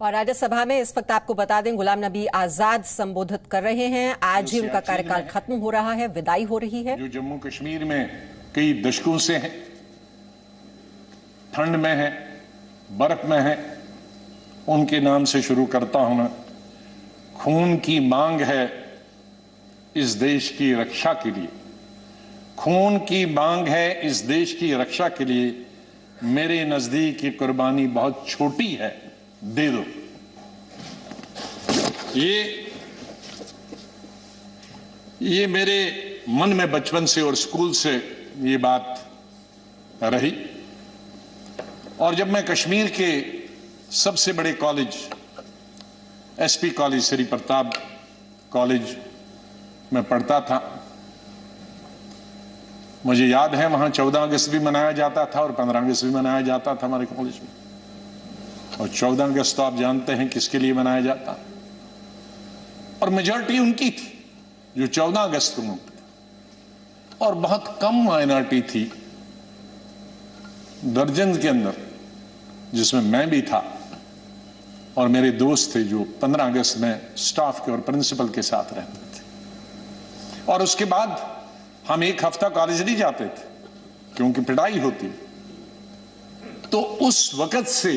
और राज्यसभा में इस वक्त आपको बता दें गुलाम नबी आजाद संबोधित कर रहे हैं। आज ही उनका कार्यकाल खत्म हो रहा है, विदाई हो रही है। जो जम्मू कश्मीर में कई दशकों से हैं, ठंड में है, बर्फ में है, उनके नाम से शुरू करता हूं मैं। खून की मांग है इस देश की रक्षा के लिए, खून की मांग है इस देश की रक्षा के लिए। मेरे नजदीक ये कुर्बानी बहुत छोटी है, दे दो। ये मेरे मन में बचपन से और स्कूल से ये बात रही। और जब मैं कश्मीर के सबसे बड़े college SP college Shri Pratap college में पढ़ता था, मुझे याद है वहां 14 अगस्त भी मनाया जाता था और 15 अगस्त भी मनाया जाता था हमारे कॉलेज में। और 14 अगस्त तो आप जानते हैं किसके लिए मनाया जाता, और मेजॉरिटी उनकी थी जो 14 अगस्त को मनाते, और बहुत कम माइनॉरिटी थी दर्जन के अंदर, जिसमें मैं भी था और मेरे दोस्त थे जो 15 अगस्त में स्टाफ के और प्रिंसिपल के साथ रहते थे। और उसके बाद हम एक हफ्ता कॉलेज नहीं जाते थे क्योंकि पिटाई होती। तो उस वक्त से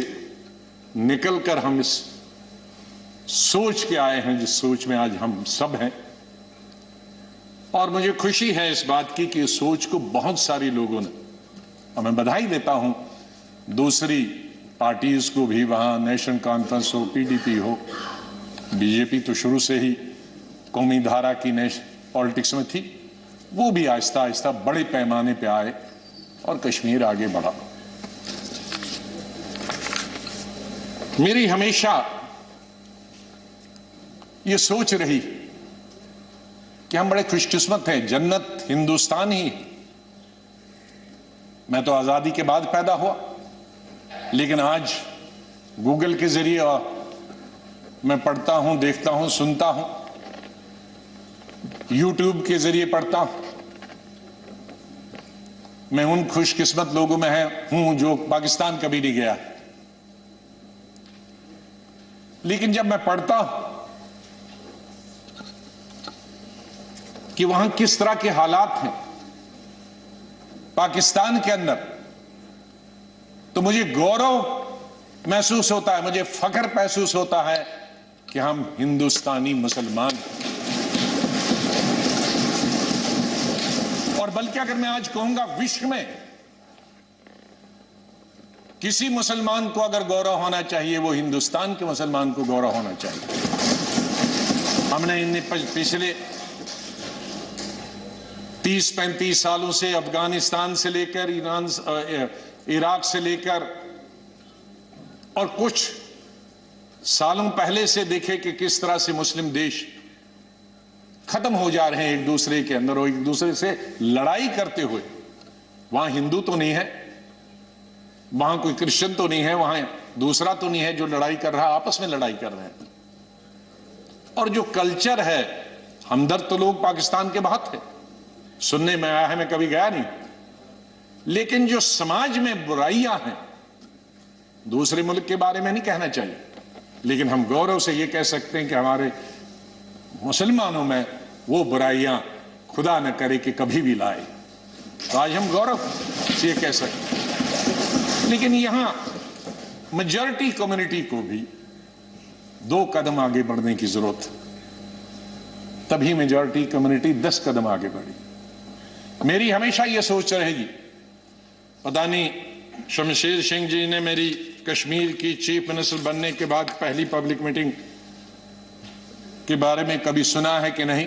निकलकर हम इस सोच के आए हैं जिस सोच में आज हम सब हैं। और मुझे खुशी है इस बात की कि इस सोच को बहुत सारे लोगों ने, और मैं बधाई देता हूं दूसरी पार्टीज को भी, वहां नेशनल कॉन्फ्रेंस हो, पीडीपी हो, बीजेपी तो शुरू से ही कौमी धारा की पॉलिटिक्स में थी, वो भी आहिस्ता आहिस्ता बड़े पैमाने पे आए और कश्मीर आगे बढ़ा। मेरी हमेशा ये सोच रही कि हम बड़े खुशकिस्मत हैं, जन्नत हिंदुस्तान ही है। मैं तो आजादी के बाद पैदा हुआ, लेकिन आज गूगल के जरिए मैं पढ़ता हूं, देखता हूं, सुनता हूं, यूट्यूब के जरिए पढ़ता हूं। मैं उन खुशकिस्मत लोगों में हूं जो पाकिस्तान कभी नहीं गया। लेकिन जब मैं पढ़ता हूं कि वहां किस तरह के हालात हैं पाकिस्तान के अंदर, तो मुझे गौरव महसूस होता है, मुझे फख्र महसूस होता है कि हम हिंदुस्तानी मुसलमान हैं। और बल्कि अगर मैं आज कहूंगा विश्व में किसी मुसलमान को अगर गौरव होना चाहिए, वो हिंदुस्तान के मुसलमान को गौरव होना चाहिए। हमने इन पिछले 30-35 सालों से अफगानिस्तान से लेकर इराक से लेकर और कुछ सालों पहले से देखे कि किस तरह से मुस्लिम देश खत्म हो जा रहे हैं एक दूसरे के अंदर, और एक दूसरे से लड़ाई करते हुए। वहां हिंदू तो नहीं है, वहां कोई क्रिश्चियन तो नहीं है, वहां दूसरा तो नहीं है जो लड़ाई कर रहा, आपस में लड़ाई कर रहे हैं। और जो कल्चर है, हमदर्द तो लोग पाकिस्तान के बहुत है, सुनने में आया है, मैं कभी गया नहीं। लेकिन जो समाज में बुराइयां हैं, दूसरे मुल्क के बारे में नहीं कहना चाहिए, लेकिन हम गौरव से यह कह सकते हैं कि हमारे मुसलमानों में वो बुराइयां खुदा न करे कि कभी भी लाए। तो आज हम गौरव से ये कह सकते हैं। लेकिन यहां मेजॉरिटी कम्युनिटी को भी 2 कदम आगे बढ़ने की जरूरत है, तभी मेजॉरिटी कम्युनिटी 10 कदम आगे बढ़ी। मेरी हमेशा यह सोच रहेगी, पता नहीं शमशेर सिंह जी ने मेरी कश्मीर की चीफ मिनिस्टर बनने के बाद पहली पब्लिक मीटिंग के बारे में कभी सुना है कि नहीं।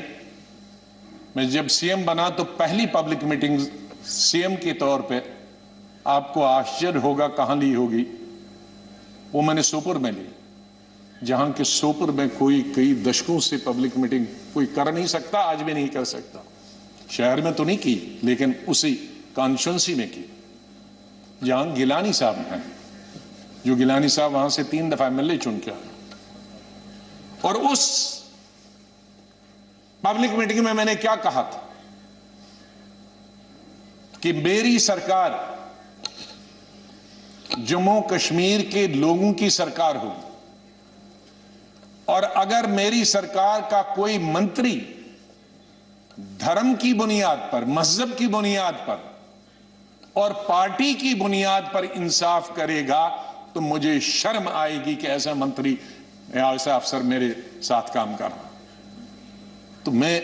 मैं जब सीएम बना तो पहली पब्लिक मीटिंग सीएम के तौर पे, आपको आश्चर्य होगा कहां ली होगी, वो मैंने सोपुर में ली, जहां के सोपुर में कोई कई दशकों से पब्लिक मीटिंग कोई कर नहीं सकता, आज भी नहीं कर सकता। शहर में तो नहीं की, लेकिन उसी कॉन्स्टिट्यूंसी में की जहां गिलानी साहब हैं, जो गिलानी साहब वहां से 3 दफा एमएलए चुन के आए। और उस पब्लिक मीटिंग में मैंने क्या कहा था कि मेरी सरकार जम्मू कश्मीर के लोगों की सरकार होगी, और अगर मेरी सरकार का कोई मंत्री धर्म की बुनियाद पर, मजहब की बुनियाद पर और पार्टी की बुनियाद पर इंसाफ करेगा तो मुझे शर्म आएगी कि ऐसा मंत्री या ऐसा अफसर मेरे साथ काम कर रहा। तो मैं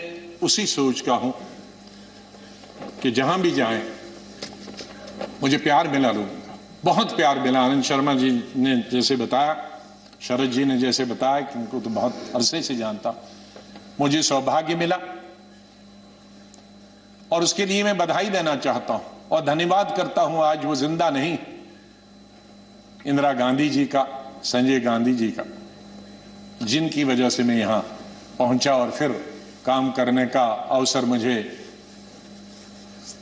उसी सोच का हूं कि जहां भी जाएं मुझे प्यार मिला लोगों का, बहुत प्यार मिला। आनंद शर्मा जी ने जैसे बताया, शरद जी ने जैसे बताया कि उनको तो बहुत अरसे से जानता, मुझे सौभाग्य मिला और उसके लिए मैं बधाई देना चाहता हूं और धन्यवाद करता हूं। आज वो जिंदा नहीं, इंदिरा गांधी जी का, संजय गांधी जी का, जिनकी वजह से मैं यहां पहुंचा और फिर काम करने का अवसर मुझे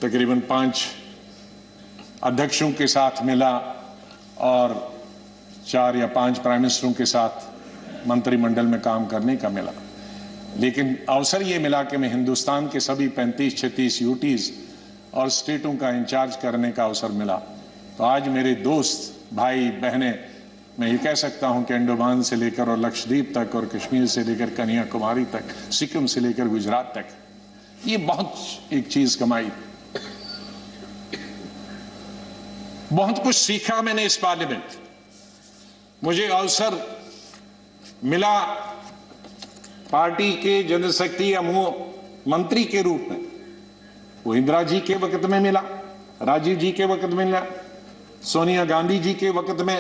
तकरीबन 5 अध्यक्षों के साथ मिला और 4 या 5 प्राइम मिनिस्टरों के साथ मंत्रिमंडल में काम करने का मिला। लेकिन अवसर यह मिला कि मैं हिंदुस्तान के सभी 35-36 यूटीज और स्टेटों का इंचार्ज करने का अवसर मिला। तो आज मेरे दोस्त, भाई, बहनें, मैं ये कह सकता हूं कि अंडमान से लेकर और लक्षद्वीप तक और कश्मीर से लेकर कन्याकुमारी तक, सिक्किम से लेकर गुजरात तक, ये बहुत एक चीज कमाई, बहुत कुछ सीखा मैंने इस पार्लियामेंट। मुझे अवसर मिला पार्टी के जनशक्ति या मंत्री के रूप में, वो इंदिरा जी के वक्त में मिला, राजीव जी के वक्त में मिला, सोनिया गांधी जी के वक्त में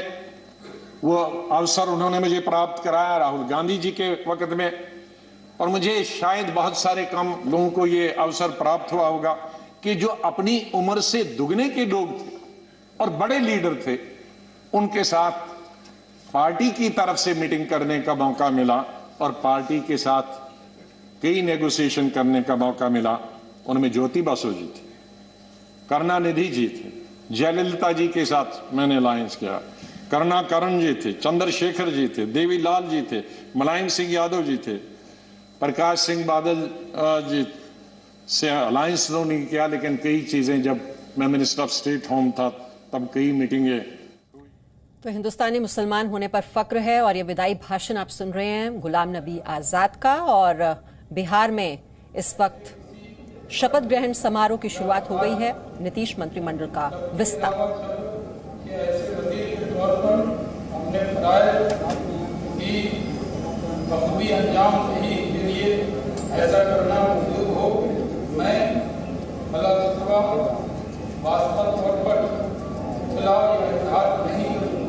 वो अवसर उन्होंने मुझे प्राप्त कराया, राहुल गांधी जी के वक्त में, और मुझे शायद बहुत सारे कम लोगों को ये अवसर प्राप्त हुआ होगा कि जो अपनी उम्र से दुगने के लोग थे और बड़े लीडर थे, उनके साथ पार्टी की तरफ से मीटिंग करने का मौका मिला और पार्टी के साथ कई नेगोशिएशन करने का मौका मिला। उनमें ज्योति बासु जी थी, करुणानिधि जी थे, जयललिता जी के साथ मैंने अलायंस किया, करुणाकरण जी थे, चंद्रशेखर जी थे, देवीलाल जी थे, मुलायम सिंह यादव जी थे, प्रकाश सिंह बादल जी से अलायंस तो नहीं किया, लेकिन कई चीजें, जब मैं मिनिस्टर ऑफ स्टेट होम था तब कई मीटिंगें। तो हिंदुस्तानी मुसलमान होने पर फक्र है और ये विदाई भाषण आप सुन रहे हैं गुलाम नबी आजाद का। और बिहार में इस वक्त शपथ ग्रहण समारोह की शुरुआत हो गई है, नीतीश मंत्रिमंडल का विस्तार। हमने बखूबी अंजाम नहीं के लिए ऐसा करना मंजूर हो। मैं वास्तव तौर पर खिलाफ इजहार नहीं करूंगा।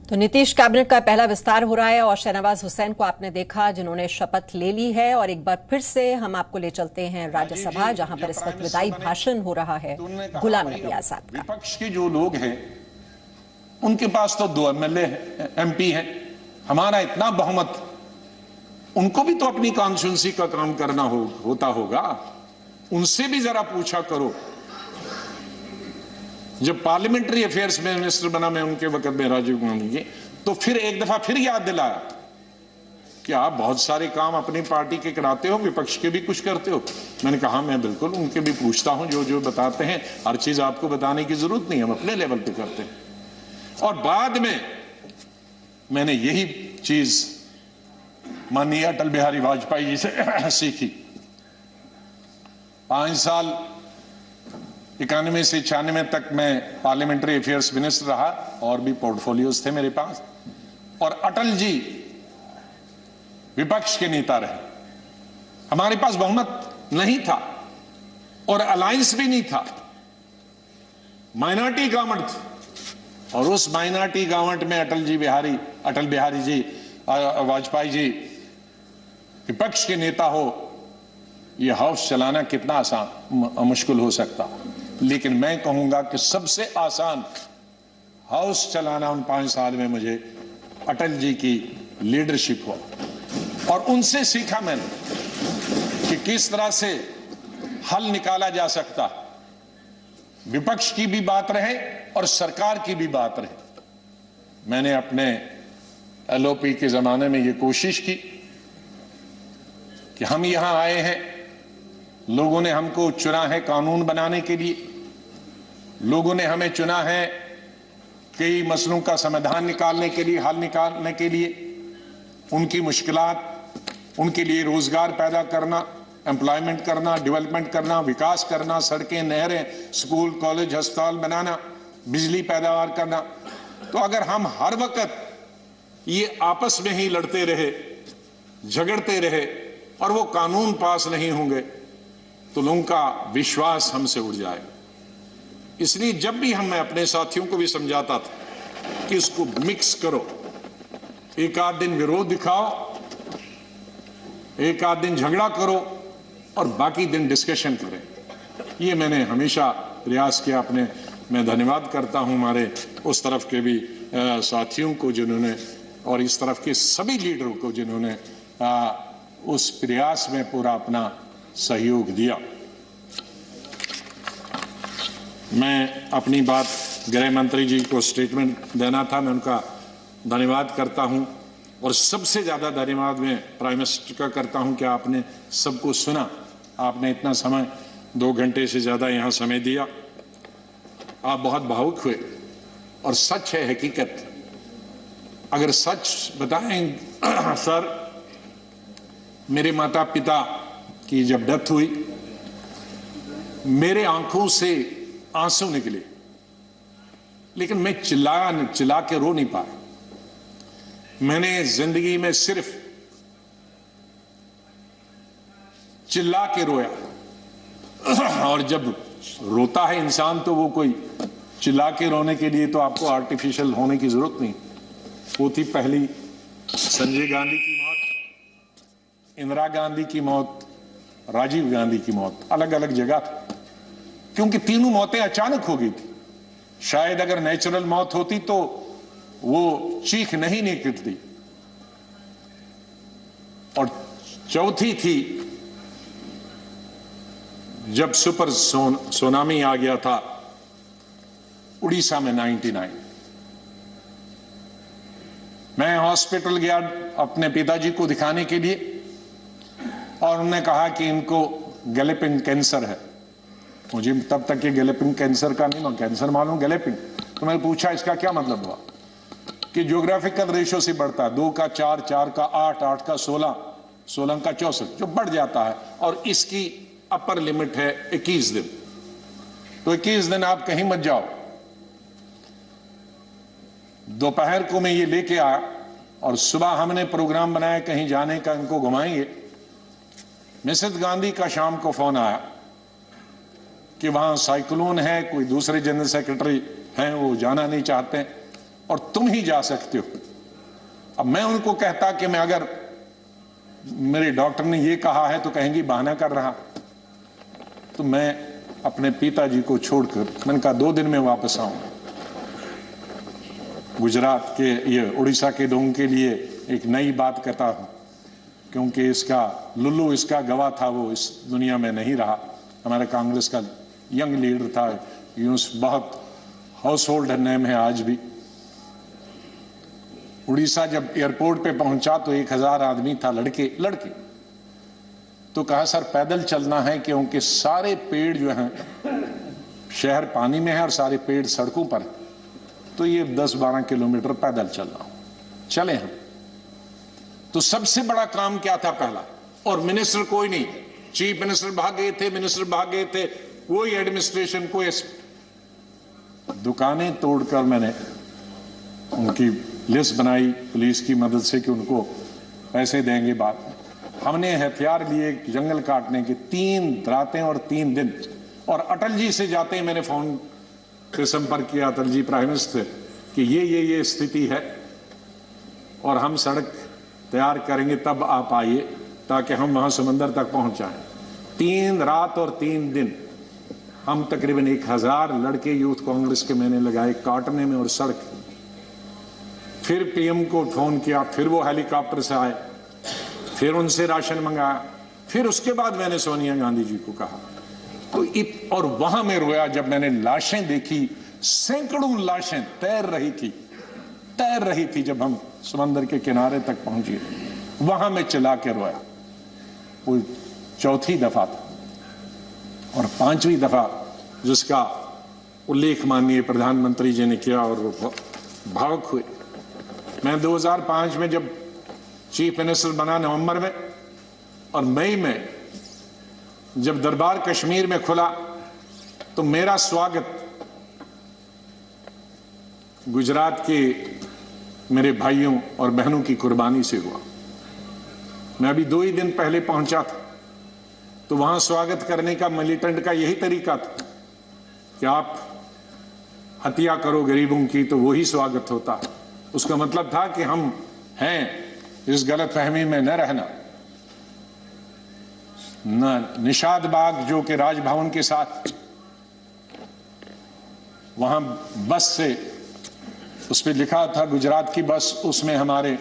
तो नीतीश कैबिनेट का पहला विस्तार हो रहा है और शहनवाज हुसैन को आपने देखा जिन्होंने शपथ ले ली है। और एक बार फिर से हम आपको ले चलते हैं राज्यसभा, जहां पर इस वक्त विदाई भाषण हो रहा है गुलाम नबी आजाद का। विपक्ष के जो लोग हैं उनके पास तो 2 MLA MP हैं, हमारा इतना बहुमत, उनको भी तो अपनी कॉन्स्टिट्यूंसी का काम करना होता होगा, उनसे भी जरा पूछा करो। जब पार्लियामेंट्री अफेयर्स में मिनिस्टर बना मैं उनके वक्त में राजीव गांधी जी, तो फिर एक दफा फिर याद दिलाया कि आप बहुत सारे काम अपनी पार्टी के कराते हो, विपक्ष के भी कुछ करते हो। मैंने कहा मैं बिल्कुल उनके भी पूछता हूं, जो जो बताते हैं, हर चीज आपको बताने की जरूरत नहीं, हम अपने लेवल पे करते हैं। और बाद में मैंने यही चीज माननीय अटल बिहारी वाजपेयी जी से सीखी। 5 साल 91 से 96 तक मैं पार्लियामेंट्री अफेयर्स मिनिस्टर रहा और भी पोर्टफोलियोज थे मेरे पास। और अटल जी विपक्ष के नेता रहे, हमारे पास बहुमत नहीं था और अलायंस भी नहीं था, माइनॉरिटी गवर्नमेंट थी। और उस माइनॉरिटी गवर्नमेंट में अटल बिहारी जी वाजपेयी जी विपक्ष के नेता हो, यह हाउस चलाना कितना आसान मुश्किल हो सकता। लेकिन मैं कहूंगा कि सबसे आसान हाउस चलाना उन 5 साल में मुझे अटल जी की लीडरशिप हो। और उनसे सीखा मैंने कि किस तरह से हल निकाला जा सकता। विपक्ष की भी बात रहे और सरकार की भी बात रहे। मैंने अपने एलओपी के जमाने में ये कोशिश की कि हम यहां आए हैं, लोगों ने हमको चुना है कानून बनाने के लिए, लोगों ने हमें चुना है कई मसलों का समाधान निकालने के लिए, हल निकालने के लिए, उनकी मुश्किलात, उनके लिए रोजगार पैदा करना, एम्प्लॉयमेंट करना, डेवलपमेंट करना, विकास करना, सड़कें, नहरें, स्कूल, कॉलेज, अस्पताल बनाना, बिजली पैदावार करना। तो अगर हम हर वक्त ये आपस में ही लड़ते रहे, झगड़ते रहे और वो कानून पास नहीं होंगे तो लोगों का विश्वास हमसे उड़ जाएगा। इसलिए जब भी मैं अपने साथियों को भी समझाता था कि इसको मिक्स करो, एक आध दिन विरोध दिखाओ, एक आध दिन झगड़ा करो और बाकी दिन डिस्कशन करें। ये मैंने हमेशा प्रयास किया अपने। मैं धन्यवाद करता हूं हमारे उस तरफ के भी साथियों को जिन्होंने, और इस तरफ के सभी लीडरों को जिन्होंने उस प्रयास में पूरा अपना सहयोग दिया। मैं अपनी बात गृह मंत्री जी को स्टेटमेंट देना था, मैं उनका धन्यवाद करता हूं और सबसे ज्यादा धन्यवाद मैं प्राइम मिनिस्टर का करता हूं कि आपने सबको सुना, आपने इतना समय 2 घंटे से ज्यादा यहां समय दिया। आप बहुत भावुक हुए और सच है, हकीकत। अगर सच बताएं सर, मेरे माता पिता की जब डेथ हुई मेरे आंखों से आंसू निकले, लेकिन मैं चिल्ला के रो नहीं पाया। मैंने जिंदगी में सिर्फ चिल्ला के रोया। और जब रोता है इंसान तो वो कोई चिल्ला के रोने के लिए तो आपको आर्टिफिशियल होने की जरूरत नहीं। वो थी पहली संजय गांधी की मौत, इंदिरा गांधी की मौत, राजीव गांधी की मौत, अलग अलग जगह थी क्योंकि तीनों मौतें अचानक हो गई थी। शायद अगर नेचुरल मौत होती तो वो चीख नहीं निकलती। और चौथी थी जब सुपर सुनामी आ गया था उड़ीसा में 99। मैं हॉस्पिटल गया अपने पिताजी को दिखाने के लिए और उन्होंने कहा कि इनको गैलेपिंग कैंसर है। मुझे तब तक ये गैलेपिंग कैंसर का नहीं, कैंसर मालूम, गैलेपिंग। तो मैंने पूछा इसका क्या मतलब हुआ कि ज्योग्राफिकल रेशो से बढ़ता है, 2 का 4, 4 का 8, 8 का 16, 16 का 64, जो बढ़ जाता है और इसकी अपर लिमिट है 21 दिन। तो 21 दिन आप कहीं मत जाओ। दोपहर को मैं ये लेके आया और सुबह हमने प्रोग्राम बनाया कहीं जाने का, इनको घुमाएंगे। मिसेस गांधी का शाम को फोन आया कि वहां साइक्लोन है, कोई दूसरे जनरल सेक्रेटरी हैं वो जाना नहीं चाहते और तुम ही जा सकते हो। अब मैं उनको कहता कि मैं, अगर मेरे डॉक्टर ने ये कहा है तो कहेंगी बहाना कर रहा। तो मैं अपने पिताजी को छोड़कर मैंने कहा 2 दिन में वापस आऊंगा। गुजरात के, ये उड़ीसा के लोगों के लिए एक नई बात कहता हूं क्योंकि इसका लुल्लू, इसका गवाह था, वो इस दुनिया में नहीं रहा। हमारा कांग्रेस का यंग लीडर था, यूं बहुत हाउस होल्ड नेम है आज भी। उड़ीसा जब एयरपोर्ट पे पहुंचा तो 1000 आदमी था, लड़के। तो कहा सर पैदल चलना है क्योंकि सारे पेड़ जो हैं, शहर पानी में है और सारे पेड़ सड़कों पर, तो ये 10-12 किलोमीटर पैदल चलना। चले हम। तो सबसे बड़ा काम क्या था पहला, और मिनिस्टर कोई नहीं, चीफ मिनिस्टर भाग गए थे, मिनिस्टर भाग गए थे, कोई एडमिनिस्ट्रेशन, कोई। दुकानें तोड़कर मैंने उनकी लिस्ट बनाई पुलिस की मदद से कि उनको पैसे देंगे बाद में। हमने हथियार लिए जंगल काटने के, 3 रातें और 3 दिन। और अटल जी से जाते ही मैंने फोन पे संपर्क किया, अटल जी प्राइम मिनिस्टर, कि ये स्थिति है और हम सड़क तैयार करेंगे, तब आप आइए ताकि हम वहां समंदर तक पहुंच जाएं। 3 रात और 3 दिन हम तकरीबन 1000 लड़के यूथ कांग्रेस के मैंने लगाए काटने में और सड़क। फिर पीएम को फोन किया, फिर वो हेलीकॉप्टर से आए, फिर उनसे राशन मंगाया। फिर उसके बाद मैंने सोनिया गांधी जी को कहा और वहां मैं रोया जब मैंने लाशें देखी, सैकड़ों लाशें तैर रही थी जब हम समंदर के किनारे तक पहुंचे, वहां मैं चिल्ला के रोया। वो चौथी दफा था। और पांचवी दफा जिसका उल्लेख माननीय प्रधानमंत्री जी ने किया और वो भावुक हुए। मैं 2005 में जब चीफ मिनिस्टर बना नवंबर में, और मई में जब दरबार कश्मीर में खुला, तो मेरा स्वागत गुजरात के मेरे भाइयों और बहनों की कुर्बानी से हुआ। मैं अभी 2 ही दिन पहले पहुंचा था, तो वहां स्वागत करने का मिलिटेंट का यही तरीका था कि आप हत्या करो गरीबों की तो वही स्वागत होता। उसका मतलब था कि हम हैं, इस गलतफहमी में न रहना। न निषाद बाग जो कि राजभवन के साथ, वहां बस से उस पर लिखा था गुजरात की बस, उसमें हमारे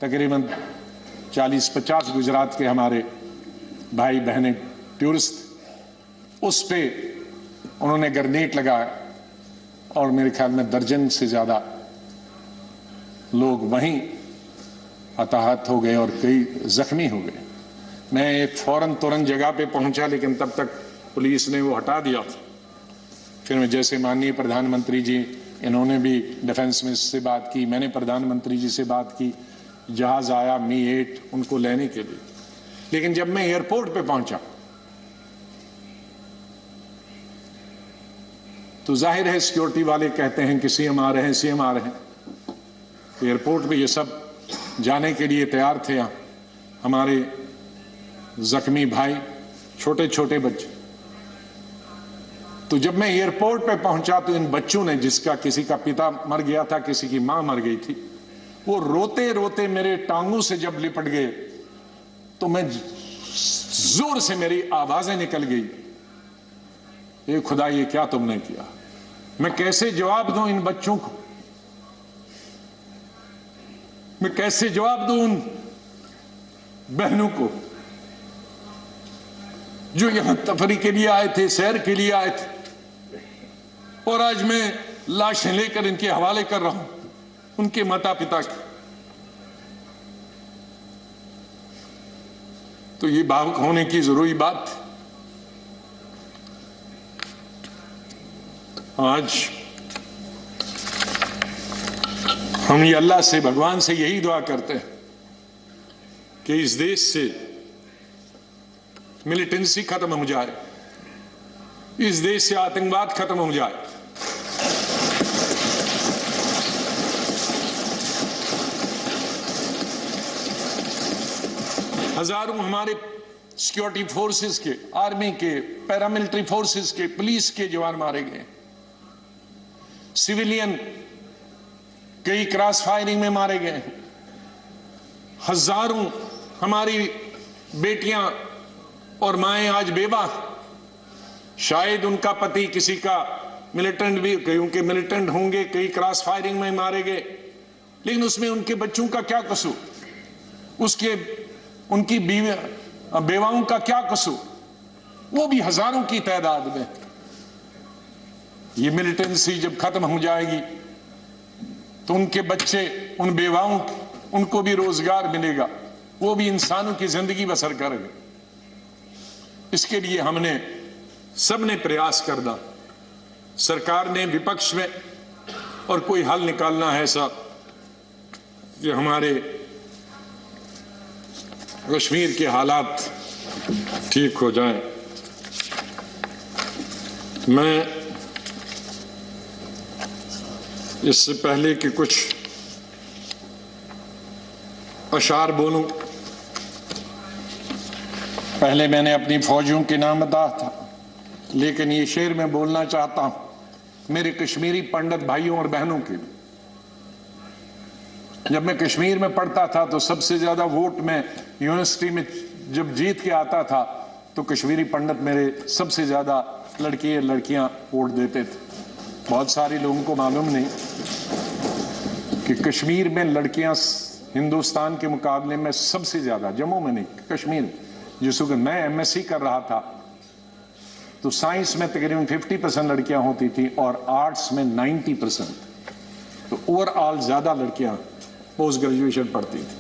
तकरीबन 40-50 गुजरात के हमारे भाई बहनें टूरिस्ट, उस पे उन्होंने ग्रेनेड लगाया और मेरे ख्याल में दर्जन से ज्यादा लोग वहीं हताहत हो गए और कई जख्मी हो गए। मैं एक फौरन तुरंत जगह पे पहुंचा, लेकिन तब तक पुलिस ने वो हटा दिया। फिर मैं जैसे माननीय प्रधानमंत्री जी, इन्होंने भी डिफेंस मिनिस्टर से बात की, मैंने प्रधानमंत्री जी से बात की, जहाज आया मी-8 उनको लेने के लिए। लेकिन जब मैं एयरपोर्ट पे पहुंचा तो जाहिर है सिक्योरिटी वाले कहते हैं कि सीएम आ रहे हैं, सीएम आ रहे हैं। एयरपोर्ट पे ये सब जाने के लिए तैयार थे। हमारे जख्मी भाई, छोटे छोटे बच्चे। तो जब मैं एयरपोर्ट पे पहुंचा तो इन बच्चों ने, जिसका किसी का पिता मर गया था, किसी की मां मर गई थी, वो रोते रोते मेरे टांगों से जब लिपट गए तो मैं जोर से मेरी आवाजें निकल गई, ये खुदा ये क्या तुमने किया। मैं कैसे जवाब दूं इन बच्चों को, मैं कैसे जवाब दूं उन बहनों को जो यहां तफरी के लिए आए थे, सैर के लिए आए थे, और आज मैं लाशें लेकर इनके हवाले कर रहा हूं उनके माता पिता के। तो ये भावुक होने की जरूरी बात थी। आज हम ये अल्लाह से, भगवान से यही दुआ करते हैं कि इस देश से मिलिटेंसी खत्म हो जाए, इस देश से आतंकवाद खत्म हो जाए। हजारों हमारे सिक्योरिटी फोर्सेस के, आर्मी के, पैरामिलिट्री फोर्सेस के, पुलिस के जवान मारे गए, सिविलियन कई क्रॉस फायरिंग में मारे गए, हजारों हमारी बेटियां और माएं आज बेवा, शायद उनका पति किसी का मिलिटेंट भी, कईयों के मिलिटेंट होंगे, कई क्रॉस फायरिंग में मारे गए, लेकिन उसमें उनके बच्चों का क्या कसूर, उसके उनकी बेवाओं का क्या कसूर, वो भी हजारों की तादाद में। ये मिलिटेंसी जब खत्म हो जाएगी तो उनके बच्चे, उन बेवाओं, उनको भी रोजगार मिलेगा, वो भी इंसानों की जिंदगी बसर करेंगे। इसके लिए हमने सबने प्रयास करना, सरकार ने, विपक्ष में, और कोई हल निकालना है ऐसा कि हमारे कश्मीर के हालात ठीक हो जाएं। मैं इससे पहले कि कुछ अशार बोलूं, पहले मैंने अपनी फौजियों के नाम बताया था, लेकिन ये शेर मैं बोलना चाहता हूं मेरे कश्मीरी पंडित भाइयों और बहनों के लिए। जब मैं कश्मीर में पढ़ता था तो सबसे ज्यादा वोट में यूनिवर्सिटी में जब जीत के आता था तो कश्मीरी पंडित मेरे सबसे ज्यादा लड़के और लड़कियां वोट देते थे। बहुत सारे लोगों को मालूम नहीं कि कश्मीर में लड़कियां हिंदुस्तान के मुकाबले में सबसे ज्यादा, जम्मू में नहीं, कश्मीर में, जिसको मैं एमएससी कर रहा था तो साइंस में तकरीबन 50% लड़कियां होती थी और आर्ट्स में 90%। तो ओवरऑल ज्यादा लड़कियां पोस्ट ग्रेजुएशन पढ़ती थी।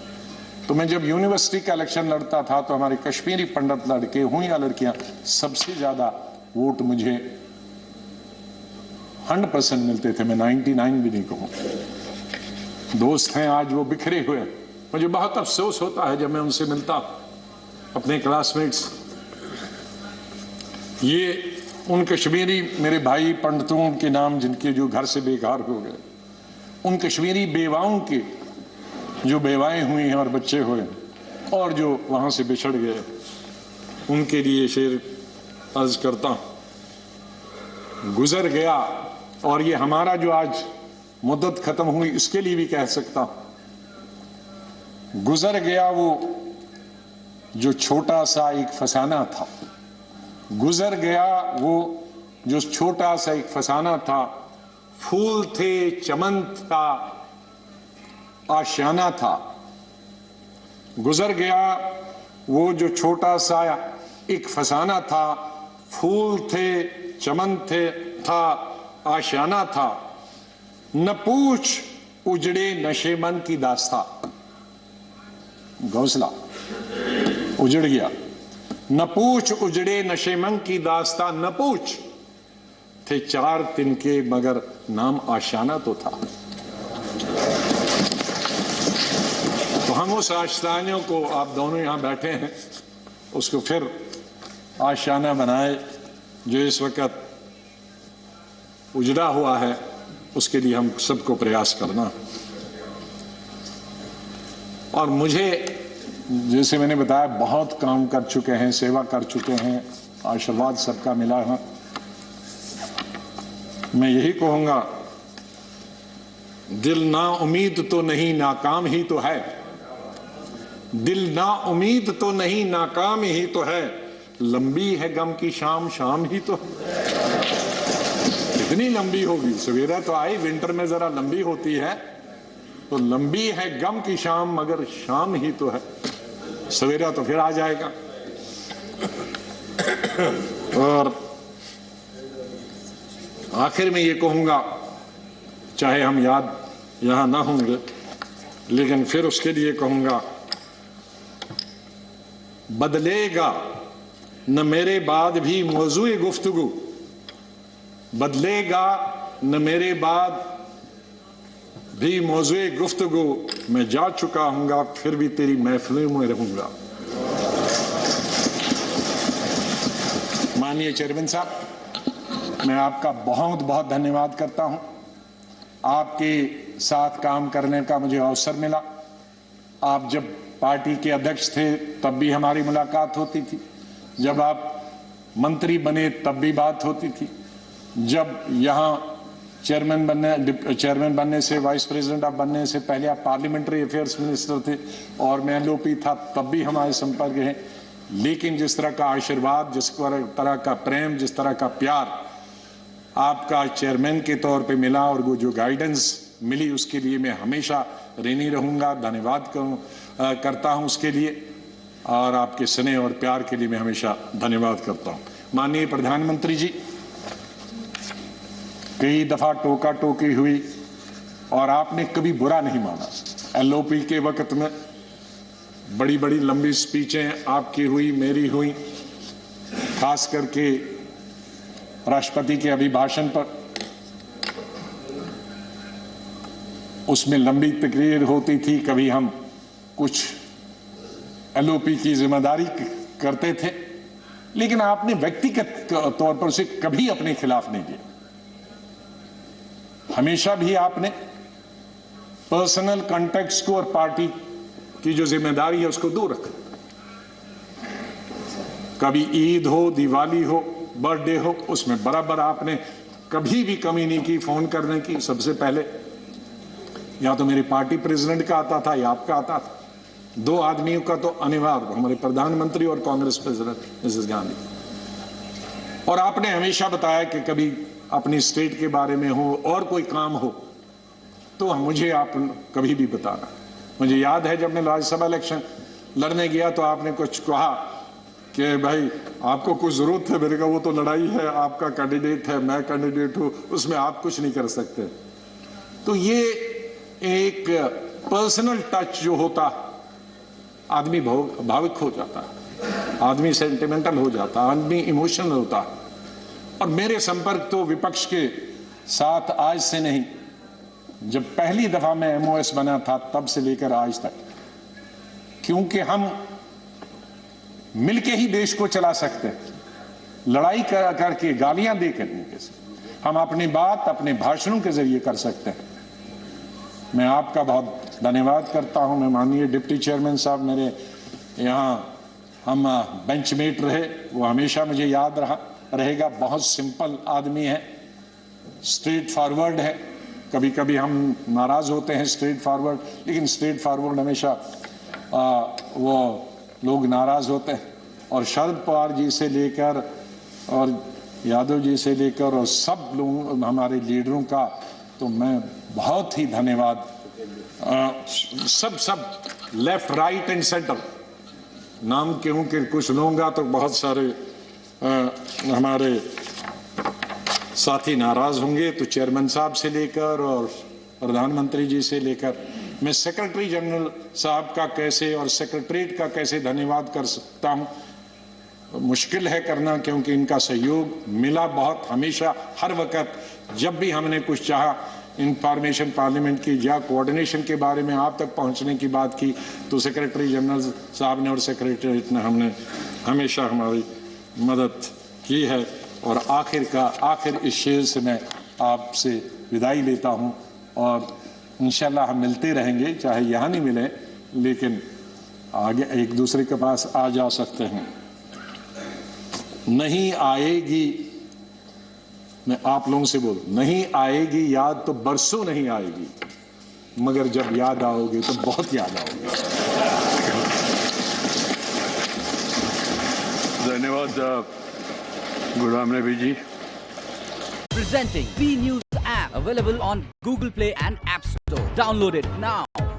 तो मैं जब यूनिवर्सिटी का इलेक्शन लड़ता था तो हमारे कश्मीरी पंडित लड़के हों या लड़कियां, सबसे ज्यादा वोट मुझे 100% मिलते थे। मैं 99 भी नहीं कहूं। दोस्त हैं आज वो बिखरे हुए। मुझे बहुत अफसोस होता है जब मैं उनसे मिलता, अपने क्लासमेट्स। ये उन कश्मीरी मेरे भाई पंडितों के नाम जिनके जो घर से बेकार हो गए, उन कश्मीरी बेवाओं के जो बेवाएं हुई हैं और बच्चे हुए और जो वहां से बिछड़ गए, उनके लिए शेर अर्ज करता हूं। गुजर गया, और ये हमारा जो आज मुद्दत खत्म हुई इसके लिए भी कह सकता हूं। गुजर गया वो जो छोटा सा एक फसाना था, गुजर गया वो जो छोटा सा एक फसाना था। फूल थे, चमन था, आशियाना था। गुजर गया वो जो छोटा सा एक फसाना था। फूल थे, चमन थे, था, आशियाना था। न पूछ उजड़े नशे मन की दास्ता। घोंसला उजड़ गया। न पूछ उजड़े नशे मन की दास्ता। न पूछ थे 4 तिनके मगर नाम आशियाना तो था। तो हम उस आशियाने को, आप दोनों यहां बैठे हैं, उसको फिर आशियाना बनाए जो इस वक्त उजड़ा हुआ है। उसके लिए हम सबको प्रयास करना। और मुझे, जैसे मैंने बताया, बहुत काम कर चुके हैं, सेवा कर चुके हैं, आशीर्वाद सबका मिला है। मैं यही कहूंगा, दिल ना उम्मीद तो नहीं, नाकाम ही तो है। दिल ना उम्मीद तो नहीं, नाकाम ही तो है। लंबी है गम की शाम, शाम ही तो है। कितनी लंबी होगी? सवेरा तो आई, विंटर में जरा लंबी होती है। तो लंबी है गम की शाम, मगर शाम ही तो है। सवेरा तो फिर आ जाएगा। और आखिर में ये कहूंगा, चाहे हम याद यहां ना होंगे, लेकिन फिर उसके लिए कहूंगा, बदलेगा न मेरे बाद भी मौजूए गुफ्तगू। बदलेगा न मेरे बाद भी मौजूए गुफ्तगू। मैं जा चुका हूंगा, फिर भी तेरी महफिलों में रहूंगा। माननीय चेयरमैन साहब, मैं आपका बहुत बहुत धन्यवाद करता हूं। आपके साथ काम करने का मुझे अवसर मिला। आप जब पार्टी के अध्यक्ष थे तब भी हमारी मुलाकात होती थी। जब आप मंत्री बने तब भी बात होती थी। जब यहां चेयरमैन बनने से, वाइस प्रेसिडेंट आप बनने से पहले आप पार्लियामेंट्री अफेयर्स मिनिस्टर थे और मैं एलओपी था, तब भी हमारे संपर्क है। लेकिन जिस तरह का आशीर्वाद, जिस तरह का प्रेम, जिस तरह का प्यार आपका चेयरमैन के तौर पे मिला और वो जो गाइडेंस मिली, उसके लिए मैं हमेशा ऋणी रहूंगा। धन्यवाद करता हूं उसके लिए, और आपके स्नेह और प्यार के लिए मैं हमेशा धन्यवाद करता हूं। माननीय प्रधानमंत्री जी, कई दफा टोका टोकी हुई और आपने कभी बुरा नहीं माना। एलओपी के वक्त में बड़ी बड़ी लंबी स्पीचें आपकी हुई, मेरी हुई, खास करके राष्ट्रपति के अभिभाषण पर। उसमें लंबी तकरीर होती थी। कभी हम कुछ एलओपी की जिम्मेदारी करते थे, लेकिन आपने व्यक्तिगत तौर पर उसे कभी अपने खिलाफ नहीं किया। हमेशा भी आपने पर्सनल कॉन्टेक्ट्स को और पार्टी की जो जिम्मेदारी है उसको दूर रखा। कभी ईद हो, दिवाली हो, बर्थडे हो, उसमें बराबर आपने कभी भी कमी नहीं की फोन करने की। सबसे पहले या तो मेरे पार्टी प्रेसिडेंट का आता था या आपका आता था। 2 आदमियों का तो अनिवार्य, हमारे प्रधानमंत्री और कांग्रेस प्रेसिडेंट मिसेस गांधी। और आपने हमेशा बताया कि कभी अपनी स्टेट के बारे में हो और कोई काम हो तो मुझे आप कभी भी बताना। मुझे याद है जब मैं राज्यसभा इलेक्शन लड़ने गया तो आपने कुछ कहा कि भाई आपको कुछ जरूरत है, मेरे का वो तो लड़ाई है, आपका कैंडिडेट है, मैं कैंडिडेट हूं, उसमें आप कुछ नहीं कर सकते। तो ये एक पर्सनल टच जो होता, आदमी भावुक हो जाता, आदमी सेंटिमेंटल हो जाता, आदमी इमोशनल होता। और मेरे संपर्क तो विपक्ष के साथ आज से नहीं, जब पहली दफा मैं MOS बना था तब से लेकर आज तक, क्योंकि हम मिलके ही देश को चला सकते हैं, लड़ाई करके, गालियां देकर नहीं कैसे। हम अपनी बात अपने भाषणों के जरिए कर सकते हैं। मैं आपका बहुत धन्यवाद करता हूं। मैं माननीय डिप्टी चेयरमैन साहब, मेरे यहाँ हम बेंचमेट रहे, वो हमेशा मुझे याद रहेगा। बहुत सिंपल आदमी है, स्ट्रेट फॉरवर्ड है। कभी कभी हम नाराज होते हैं स्ट्रेट फॉरवर्ड, लेकिन स्ट्रेट फॉरवर्ड हमेशा वो लोग नाराज होते हैं। और शरद पवार जी से लेकर और यादव जी से लेकर और सब लोग हमारे लीडरों का तो मैं बहुत ही धन्यवाद, सब लेफ्ट राइट एंड सेंटर, नाम क्यों कि कुछ लूंगा तो बहुत सारे हमारे साथी नाराज होंगे, तो चेयरमैन साहब से लेकर और प्रधानमंत्री जी से लेकर मैं सेक्रेटरी जनरल साहब का कैसे और सेक्रेटरीट का कैसे धन्यवाद कर सकता हूं, मुश्किल है करना, क्योंकि इनका सहयोग मिला बहुत हमेशा, हर वक्त। जब भी हमने कुछ चाहा, इंफॉर्मेशन पार्लियामेंट की या कोऑर्डिनेशन के बारे में आप तक पहुंचने की बात की, तो सेक्रेटरी जनरल साहब ने और सेक्रेटरीट ने हमने हमेशा हमारी मदद की है। और आखिर इस शेर से मैं आपसे विदाई लेता हूं, और इंशाल्लाह हम मिलते रहेंगे, चाहे यहाँ नहीं मिले लेकिन आगे एक दूसरे के पास आ जा सकते हैं। नहीं आएगी, मैं आप लोगों से बोल, नहीं आएगी याद तो बरसों नहीं आएगी, मगर जब याद आओगे तो बहुत याद आओगे। धन्यवाद Ghulam Nabi ji. Presenting V News app, available on Google Play and App Store. Download it now.